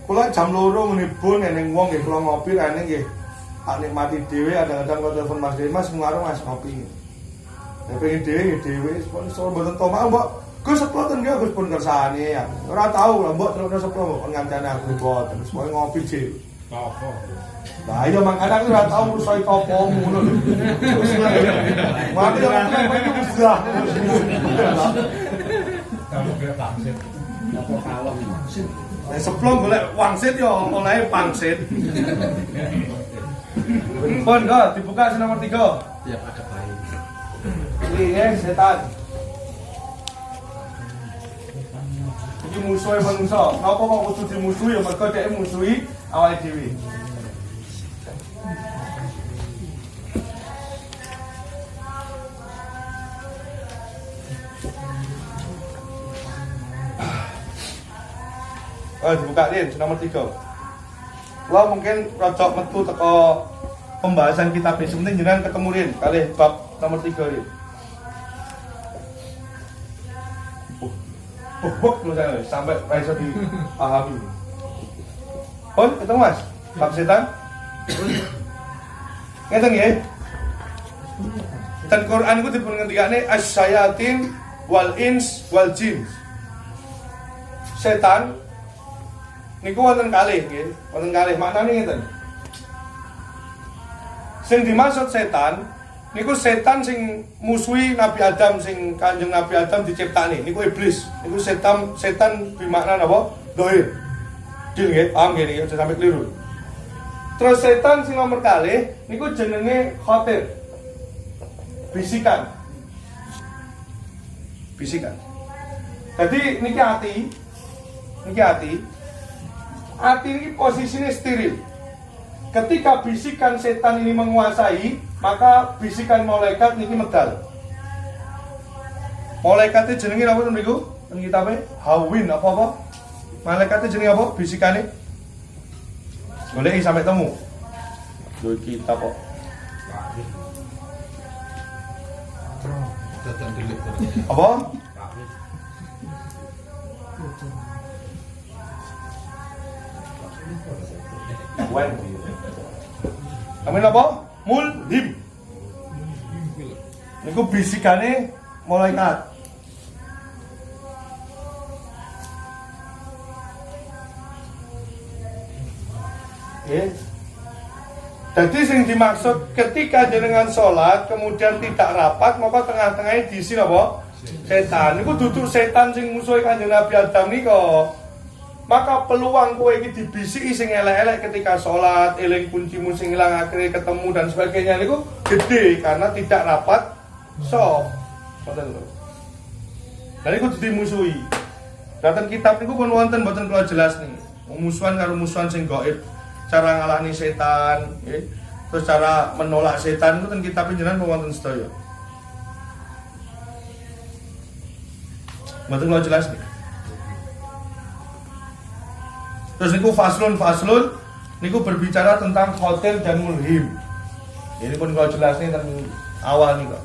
Kula jam 2 menibun ning wong nggih kula ngopi rene nggih nikmati dhewe kadang-kadang kok telepon Mas Dimas ngaruh Mas ngopi. Nek pengen dhewe sponsor mboten tomah mbok Gus seploten nggih Gus pun kersane ya. Ora tau lah mbok terus seplo mbok ngancane aku mbok terus pokoke ngopi dhewe. Apa? Nah iya makanya aku ora tau ngurusoi topomu ngono lho. Mati yo aku sudah. Kamu kira pangsit. Apa kalong pangsit? Nek seplong golek wangsit yo olehe pangsit. Pun kok dibuka si nomor 3. Tiap ada baik. Ini setan. Iki musuhe manungsa. Napa kok kudu dimusuhi ya mergo dhek musuhi awake dhewe. Dibuka Rin, nomor 3. Lo mungkin rada metu teko pembahasan kitab ini, penting jenengan ketemu Rin kali bab nomor 3 Rin. Sampai bisa dipahami. Pun ketemu Mas, bab setan. Ngeten nggih. Dan Quran itu dipun ngendikane asyayatin wal ins wal jin. Setan niku wonten kalih nggih, wonten kalih maknane ngeten. Sing dimaksud setan niku setan sing musuhi Nabi Adam, sing Kanjeng Nabi Adam diciptakne niku iblis. Niku setan bermakna napa? Dohir. Dil nggih, paham nggih niki aja sampe keliru. Terus setan sing nomor kalih niku jenenge khotir. Bisikan. Jadi niki ati. Hati ini posisinya steril. Ketika bisikan setan ini menguasai, maka bisikan malaikat niki medal. Malaikatnya jenenge apa niku? Ten kitabe Hawin apa? Malaikatnya jenenge apa? Bisikane. Goleki sampai temu. Lho kitab kok. Tetan delik. Apa? Wen. Amin apa? Mulhim. Niku bisikane malaikat. Nggih. Jadi sing dimaksud ketika jenengan sholat kemudian tidak rapat maka tengah-tengahnya diisi apa? Setan. Niku duduk setan sing musuhe Kanjeng Nabi Adam nika. Maka peluang kowe iki dibisiki sing elek-elek ketika sholat, eling kuncimu sing ilang akhirnya ketemu dan sebagainya niku gede karena tidak rapat sok. Ngoten lho. Lah niku dimusuhi. Dateng kitab niku pun wonten mboten kula jelas nih. Musuhan karo musuhan sing gaib. Cara ngalahni setan, ya. Terus cara menolak setan itu kan kitab jenengan wonten sedaya. Mboten kula jelas nih. Terus niku faslun niku berbicara tentang khotir dan mulhim. Ini pun kalau jelas nih tentang awal nih kok.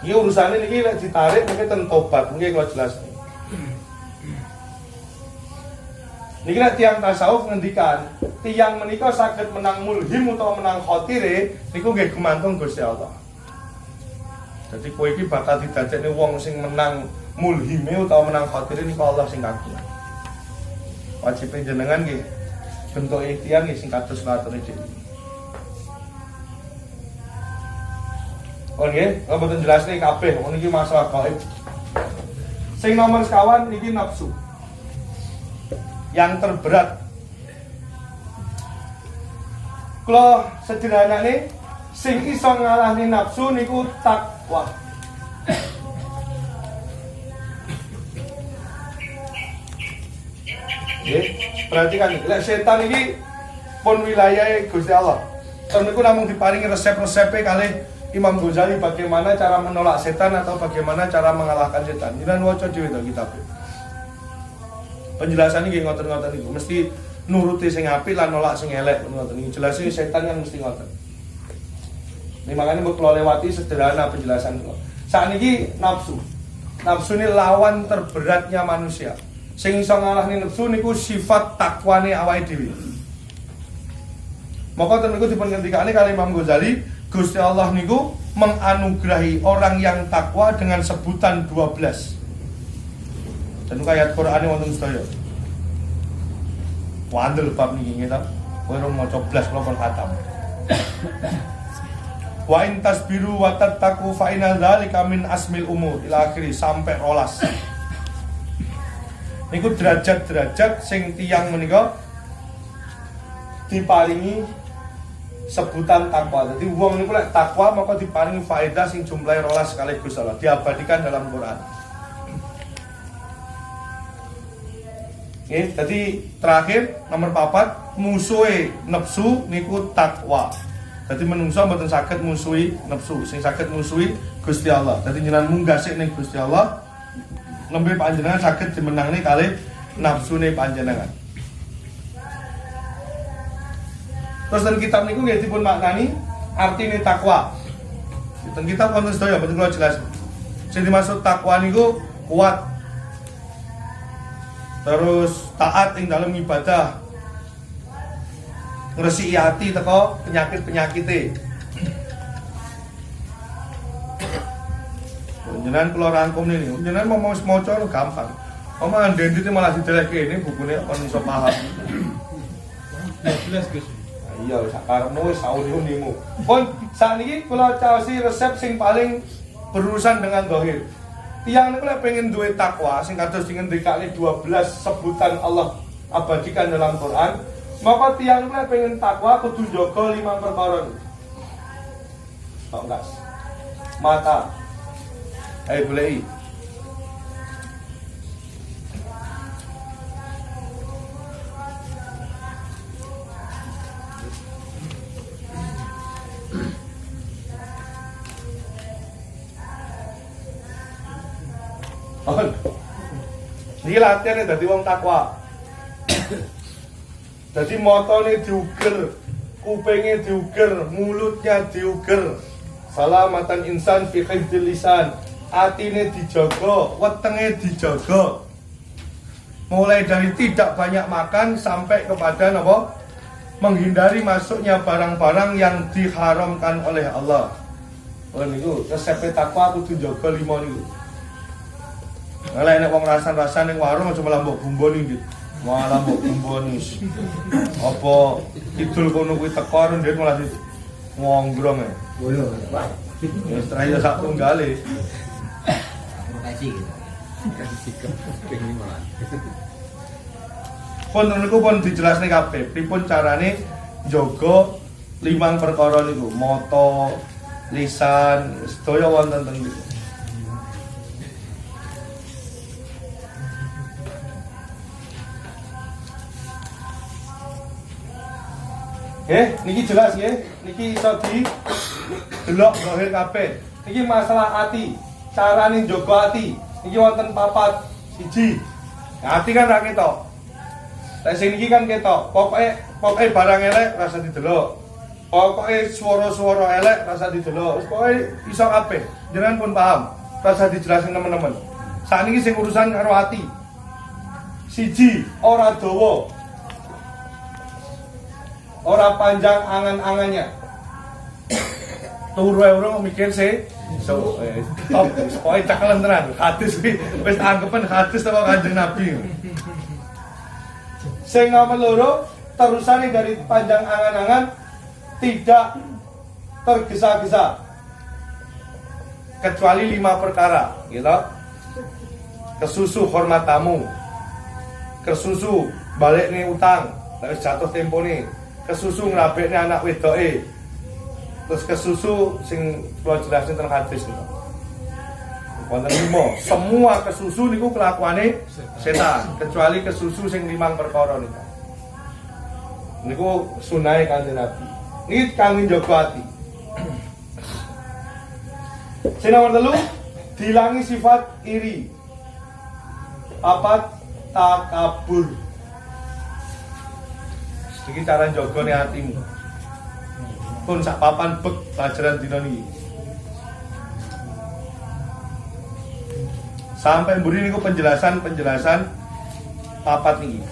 Ini urusannya ini lek ditarik mungkin tentang tobat, mungkin kalau jelas nih. Niki nek tiyang tasawuf ngendikan, tiyang menika saged menang mulhim utawa menang khotire niku nggih gumantung Gusti Allah. Jadi kowe iki bakal didadekne wong sing menang mulhime utawa menang khotire niku Allah sing kagungan. Wajib jenengan nggih bentuk ikhtiar nggih sing kados ngaturi dhewe. Oh nggih, kok mboten jelasne kabeh, niki masalah gaib. Sing nomor sekawan niki nafsu. Yang terberat. Kalau sederhanane sing iso ngalahne nafsu niku takwa. Nggih, perhatikan iki, lek setan iki pun wilayahe Gusti Allah. Ten niku namung diparingi resep-resepe kalih Imam Ghazali bagaimana cara menolak setan atau bagaimana cara mengalahkan setan. Jenengan waca dhewe to kitab. Penjelasan iki ngoten-ngoten niku mesti nuruti sing apik lan nolak sing elek ngoten iki. Jelasé setan kan mesti ngoten. Ini makanya mau kalau lewati sederhana penjelasan kula. Sakniki nafsu. Nafsu ini lawan terberatnya manusia. Sing iso ngalahne nafsu niku sifat takwane awake dhewe. Maka ten niku dipun ngendikane kali Imam Ghazali, Gusti Allah niku menganugerahi orang yang takwa dengan sebutan 12. Dan ayat Qur'ane wonten sedaya. Wandel bab niki nggih ta. Kowe rong maca blas kula pun khatam. Wa in tasbiru wa tattaqu fa inna dzalika min asmil umur ila akhiri sampai 12. Niku derajat-derajat sing tiyang menika diparingi sebutan takwa. Jadi wong niku lek takwa maka diparingi faedah sing jumlahe 12 sekaligus Allah diabadikan dalam Quran. Oke, jadi terakhir nomor 4 musuhe nafsu niku takwa. Jadi menungso mboten saged musuhi nafsu, sing saged musuhi Gusti Allah. Jadi jenengan munggah sik ning Gusti Allah, nembe panjenengan saged dimenangne kalih nafsune panjenengan. Terus dalam kitab niku nggih dipun maknani artine takwa. Ten kitab wonten sedaya mboten kula jelas. Sing dimaksud takwa niku kuat. Terus taat ing dalam ibadah. Ngresiki ati teko penyakit-penyakite. Jenengan kula rangkum niki. Jenengan mau maca gampang. Omongan Dendi malah dideleke ini bukune kon iso paham. Jelas Gus. Iya, sakarepmu wis sauni-unimu. Pun sakniki kula caosi resep sing paling berurusan dengan zahir. Tiyang niku lek pengen duwe takwa sing kados dingendikake 12 sebutan Allah abadikan dalam Quran, maka tiyang niku lek pengen takwa kudu njaga 5 perkara. Tok gas. Mata. Ayo goleki. Ini latihan dadi wong takwa. Dadi matane diuger, kupingnya diuger, mulutnya diuger. Salamatan insan fi hifdzil lisan. Atine dijaga, wetenge dijaga. Mulai dari tidak banyak makan sampai kepada napa? Menghindari masuknya barang-barang yang diharamkan oleh Allah. Oh niku resep takwa kudu jaga 5 niku. Kalau enak wong rasan-rasan ning warung aja malah mbok bumboni gitu. Malah mbok bumboni. Apa kidul kono kuwi teko ndek malah ngonggrong e. Boleh. Wis traya sak tunggale. Kasih gitu. Kasih sikap pengen malah. Pun niku pun dijelasne kabeh pripun carane jaga 5 perkara niku, mata, lisan, sedaya wonten ten niku. Niki jelas nggih. Niki iso delok zahir kabeh. Niki masalah ati, carane njaga ati. Niki wonten 4. 1. Ati kan ra ketok. Lek sing niki kan ketok. Pokoke barang elek rasa didelok. Pokoke swara-swara elek rasa didelok. Pokoke iso kabeh. Jenengan pun paham. Rasa dijelasin teman-teman. Sakniki sing urusan karo ati. 1. Ora dawa. Ora panjang angan-angannya. Turu wae urung mikir top pokoke cakelen tenan. Hadis iki wis anggepen hadis teko Kanjeng Nabi. Sing nomor 2, terusane dari panjang angan-angan tidak tergesa-gesa. Kecuali 5 perkara, gitu. Kesusu hormat tamu. Kesusu balik nih utang, wis jatuh tempone. Kesusu ngrabekne anak wedoke. Terus kesusu sing kula jelasin teng hadis niku. Wonten 5. Semua kesusu niku kelakuane setan, kecuali kesusu sing 5 perkara niku. Niku sunahe Kanjeng Nabi. Niki kangge njaga ati. Sing nomor 3, dilangi sifat iri. Apa takabur. Iki cara njagane atimu. Pun sak papan bek pelajaran dina niki. Sampai mburi niku penjelasan papat niki.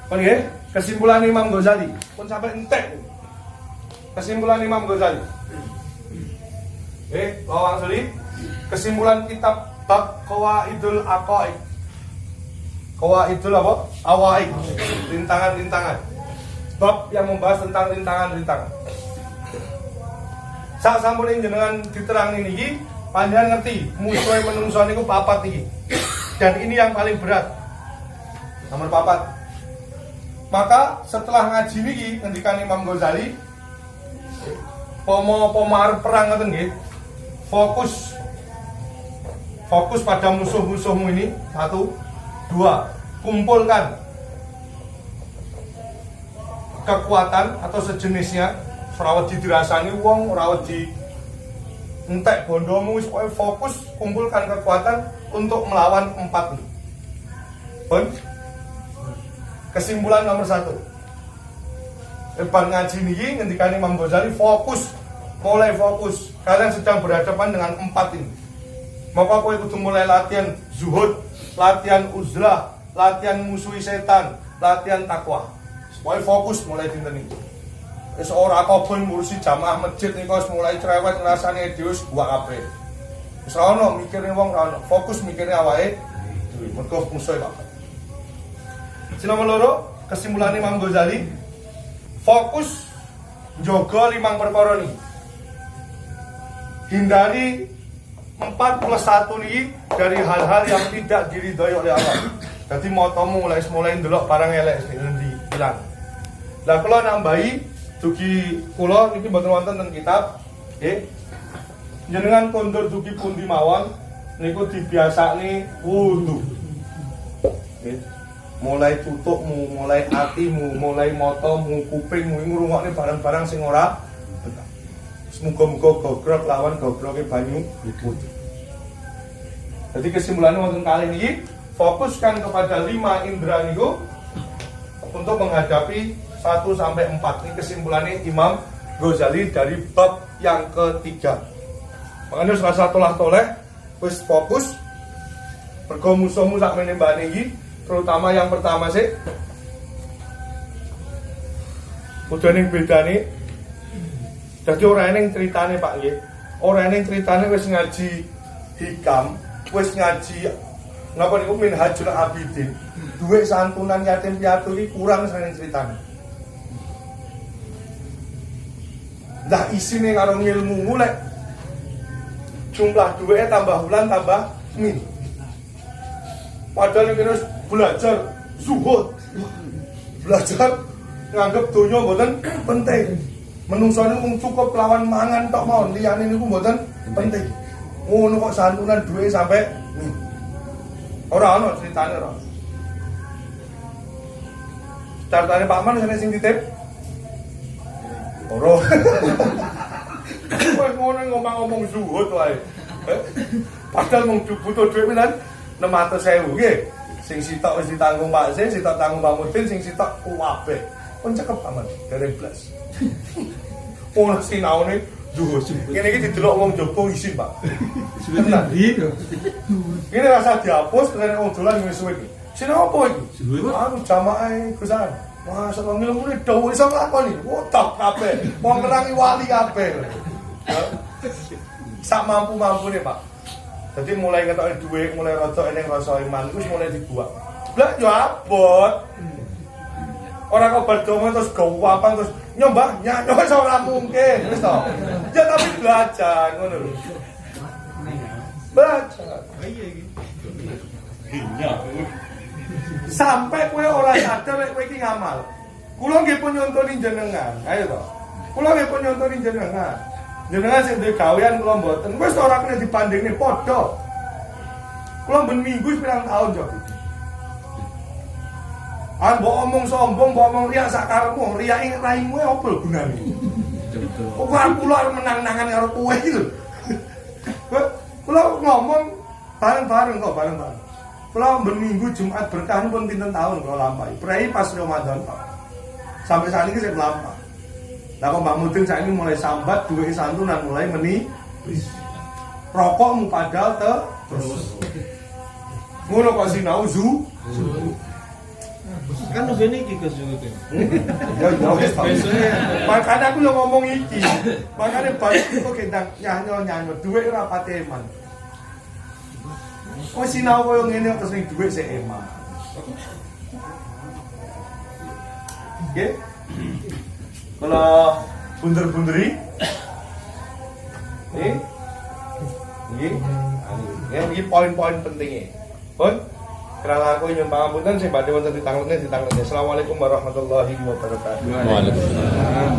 Pun nggih, kesimpulan Imam Ghazali. Pun sampai entek. Kesimpulan Imam Ghazali. Lawang suli. Kesimpulan kitab bab Qawaidul Aqaid. Qawaidul apa? Awaid. Rintangan-rintangan. Bab yang membahas tentang rintangan-rintangan. Sak sampune jenengan diterang niki, panjenengan ngerti musuhe menungso niku papat iki. Dan ini yang paling berat. Nomor 4. Maka setelah ngaji niki ngendikan Imam Ghazali, pomo arep perang ngoten nggih. Fokus pada musuh-musuhmu ini. 1, 2, kumpulkan kekuatan atau sejenisnya. Ora wedi dirasani wong, ora wedi entek bondomu, wis fokus kumpulkan kekuatan untuk melawan 4 ini. Pun kesimpulan nomor 1. Bar ngaji niki ngendikan Imam Ghazali mulai fokus. Kalian sedang berhadapan dengan 4 ini. Maka kowe kudu mulai latihan zuhud, latihan uzlah, latihan musuhi setan, latihan takwa. Supaya fokus mulai dinten iki. Wis ora kobon ngurusi jamaah masjid niku wis mulai cerewet ngrasani dhewe wis buak kabeh. Wis ora ono mikirin wong, ora ono. Fokus mikirin awake dhewe. Mergo musuhe Pak. Nomor 2, kesimpulan Imam Ghazali, fokus njaga 5 perkara niki. Hindari 4+1 niki dari hal-hal yang tidak diridhoi oleh Allah. Jadi motomu mulai ndelok barang elek endi ilang. Lah kula nambahi dugi kula niki mboten wonten teng kitab, nggih. Jenengan kondur dugi pundi mawon niku dibiasakne wudu. Nggih. Mulai tutukmu, mulai hatimu, mulai motomu, kupingmu ngrungokne barang-barang sing ora betah. Muga-muga gogrok lawan gogroke banyu wudu. Jadi kesimpulannya wonten kali ini fokuskan kepada 5 indera niku untuk menghadapi 1 sampai 4. Ini kesimpulannya Imam Ghazali dari bab yang ketiga. Makanya rasa tolah-toleh wis fokus mergo musuhmu sak menembane iki. Terutama yang pertama sih udah ning bedane. Dadi ora eneng ceritane Pak nggih. Ora eneng ceritane wis ngaji hikam, wis ngaji napa niku Minhajul Abidin. Duwe santunan yatim piatu iki kurang saking ceritane. Lah isine karo ilmu mulai jumlah duwe tambah bulan tambah min. Padahal ini harus belajar zuhud, belajar nganggep dunia mboten penting. Menungso niku cukup lawan mangan tok mawon, liyane niku mboten penting. Ngono kok santunan duwe sampai ora ono ceritane ora. Cartane Pak Man sing ditip. Ora. Kowe ngono ngomong zuhud wae. Padahal mung butuh dhuwit pisan 600.000 nggih. Sing sitok wis ditanggung Pak Sin, sitok tanggung Pak Mudin, sing sitok kabeh. Pun cekep aman, dereng blas. Ono sinaune zuhud. Kene iki didelok wong Jopo isin, Pak. Tenan iki. Ini rasa dihapus dengan wong dolan wis suwe iki. Sinau apa iki? Anu jamaah Gusan. Masya Allah ngilmune dawa iso nglakoni. Wotok kabeh. Wong nerangi wali kabeh. Sak mampu-mampune, Pak. Jadi mulai ketoke duit, mulai rada eneng rasa iman, wis mulai dibuat. Lah yo abot. Ora kok berdomo terus gawapang terus nyoba nyanyi wis ora mungkin, wis to. Ya tapi belajar ngono lho. Belajar. Sampai kowe ora sadar lek kowe iki ngamal. Kula nggih pun nyontoni jenengan. Ayo to. Kula nggih pun nyontoni jenengan. Jenengan sing duwe gawean kula mboten. Wis ora kena dibandingne padha. Kula ben minggu pirang tahun jok. Mbok omong sombong, mbok omong riya sak karepmu, riyake raimu opo gunane? Kok kula arep menang-nangan karo kowe iki lho. Kula ngomong bareng-bareng kok, bareng-bareng. Kula ben minggu Jumat berkah pun pinten tahun kula lampahi. Prei pas Ramadan Pak. Sampai saat ini saya melampah. Lah kok Mbak Mudin saat ini mulai sambat, duwe santunan mulai rokokmu padahal terus. Ngono kok sinau Kan ngene iki Gus iki. Ya wis makanya aku yo ngomong iki. Makanya balik kok gendang nyanyo duwe ora pati eman. Kok sinau koyo ngene terus ning duwe sik eman. Nggih. Kalau bunder-bunderi ini poin-poin pentingnya. Pun kerana aku nyumpah ngapunten sing badhe wonten ditangletne. Assalamualaikum warahmatullahi wabarakatuh. Waalaikumsalam.